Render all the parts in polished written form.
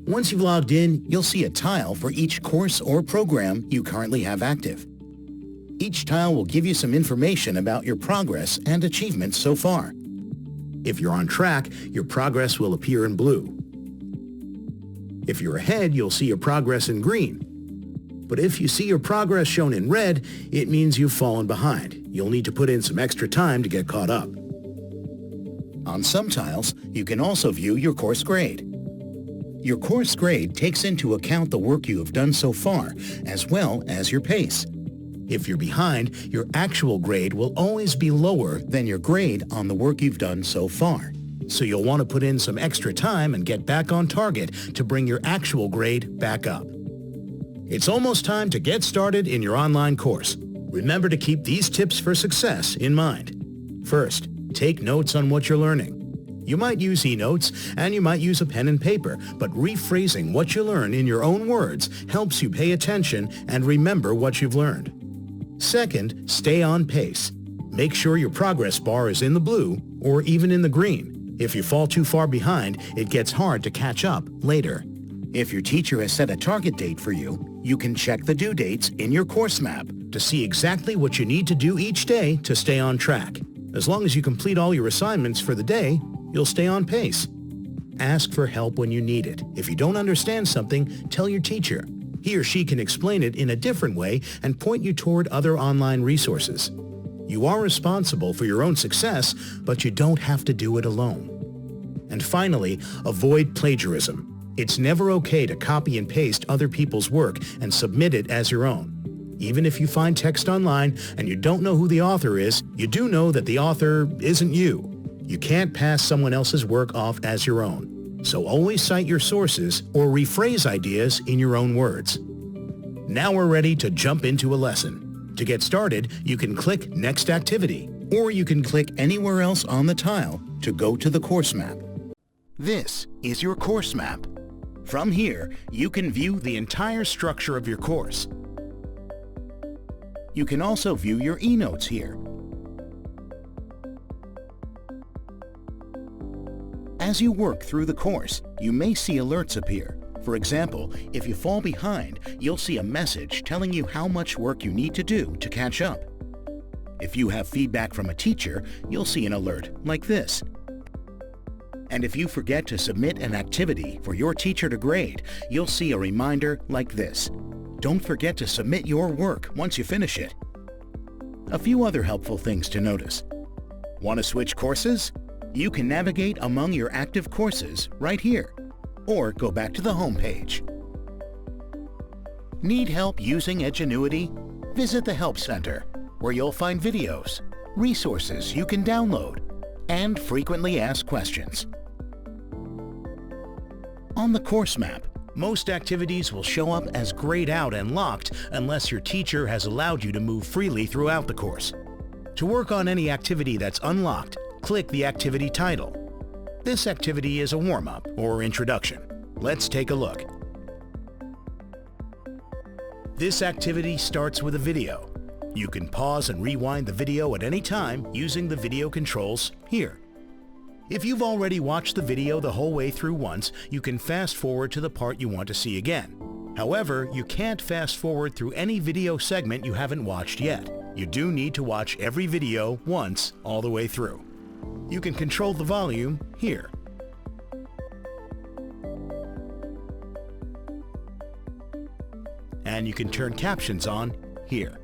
Once you've logged in, you'll see a tile for each course or program you currently have active. Each tile will give you some information about your progress and achievements so far. If you're on track, your progress will appear in blue. If you're ahead, you'll see your progress in green. But if you see your progress shown in red, it means you've fallen behind. You'll need to put in some extra time to get caught up. On some tiles, you can also view your course grade. Your course grade takes into account the work you have done so far, as well as your pace. If you're behind, your actual grade will always be lower than your grade on the work you've done so far. So you'll want to put in some extra time and get back on target to bring your actual grade back up. It's almost time to get started in your online course. Remember to keep these tips for success in mind. First, take notes on what you're learning. You might use e-notes and you might use a pen and paper, but rephrasing what you learn in your own words helps you pay attention and remember what you've learned. Second, stay on pace. Make sure your progress bar is in the blue or even in the green. If you fall too far behind, it gets hard to catch up later. If your teacher has set a target date for you, you can check the due dates in your course map to see exactly what you need to do each day to stay on track. As long as you complete all your assignments for the day, you'll stay on pace. Ask for help when you need it. If you don't understand something, tell your teacher. He or she can explain it in a different way and point you toward other online resources. You are responsible for your own success, but you don't have to do it alone. And finally, avoid plagiarism. It's never okay to copy and paste other people's work and submit it as your own. Even if you find text online and you don't know who the author is, you do know that the author isn't you. You can't pass someone else's work off as your own. So always cite your sources or rephrase ideas in your own words. Now we're ready to jump into a lesson. To get started, you can click Next Activity, or you can click anywhere else on the tile to go to the course map. This is your course map. From here, you can view the entire structure of your course. You can also view your e-notes here. As you work through the course, you may see alerts appear. For example, if you fall behind, you'll see a message telling you how much work you need to do to catch up. If you have feedback from a teacher, you'll see an alert like this. And if you forget to submit an activity for your teacher to grade, you'll see a reminder like this. Don't forget to submit your work once you finish it. A few other helpful things to notice. Want to switch courses? You can navigate among your active courses right here, or go back to the home page. Need help using Edgenuity? Visit the Help Center, where you'll find videos, resources you can download, and frequently asked questions. On the course map, most activities will show up as grayed out and locked unless your teacher has allowed you to move freely throughout the course. To work on any activity that's unlocked, click the activity title. This activity is a warm-up or introduction. Let's take a look. This activity starts with a video. You can pause and rewind the video at any time using the video controls here. If you've already watched the video the whole way through once, you can fast forward to the part you want to see again. However, you can't fast forward through any video segment you haven't watched yet. You do need to watch every video once all the way through. You can control the volume here. And you can turn captions on here.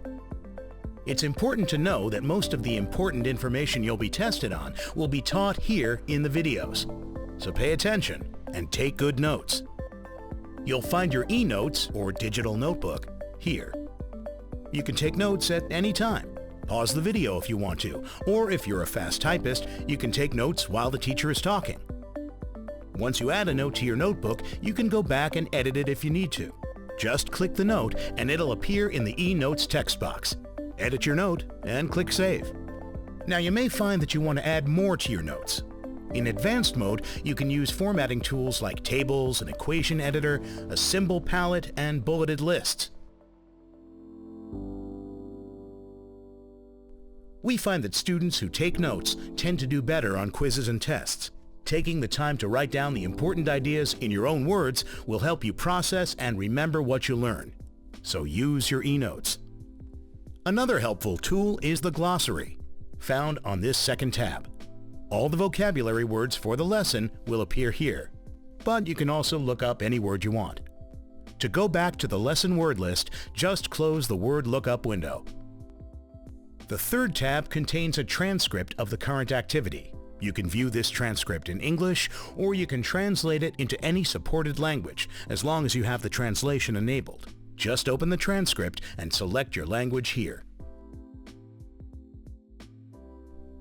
It's important to know that most of the important information you'll be tested on will be taught here in the videos. So pay attention and take good notes. You'll find your e-notes or digital notebook here. You can take notes at any time. Pause the video if you want to, or if you're a fast typist, you can take notes while the teacher is talking. Once you add a note to your notebook, you can go back and edit it if you need to. Just click the note and it'll appear in the e-notes text box. Edit your note and click Save. Now you may find that you want to add more to your notes. In advanced mode, you can use formatting tools like tables, an equation editor, a symbol palette, and bulleted lists. We find that students who take notes tend to do better on quizzes and tests. Taking the time to write down the important ideas in your own words will help you process and remember what you learn. So use your eNotes. Another helpful tool is the glossary, found on this second tab. All the vocabulary words for the lesson will appear here, but you can also look up any word you want. To go back to the lesson word list, just close the word lookup window. The third tab contains a transcript of the current activity. You can view this transcript in English, or you can translate it into any supported language, as long as you have the translation enabled. Just open the transcript and select your language here.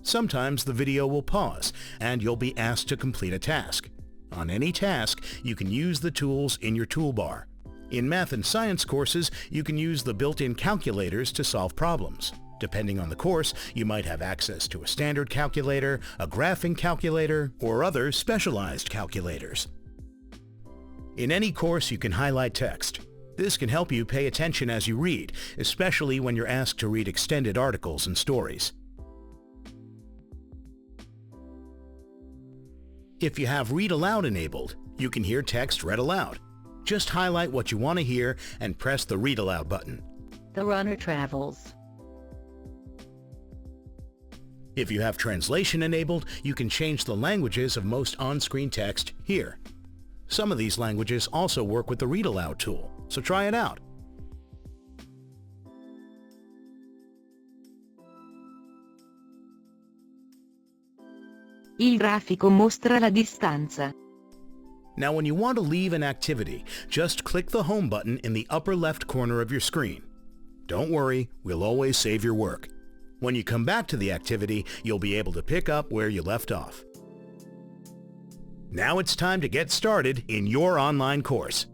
Sometimes the video will pause, and you'll be asked to complete a task. On any task, you can use the tools in your toolbar. In math and science courses, you can use the built-in calculators to solve problems. Depending on the course, you might have access to a standard calculator, a graphing calculator, or other specialized calculators. In any course, you can highlight text. This can help you pay attention as you read, especially when you're asked to read extended articles and stories. If you have Read Aloud enabled, you can hear text read aloud. Just highlight what you want to hear and press the Read Aloud button. The runner travels. If you have translation enabled, you can change the languages of most on-screen text here. Some of these languages also work with the Read Aloud tool, so try it out. Il grafico mostra la distanza. Now when you want to leave an activity, just click the Home button in the upper left corner of your screen. Don't worry, we'll always save your work. When you come back to the activity, you'll be able to pick up where you left off. Now it's time to get started in your online course.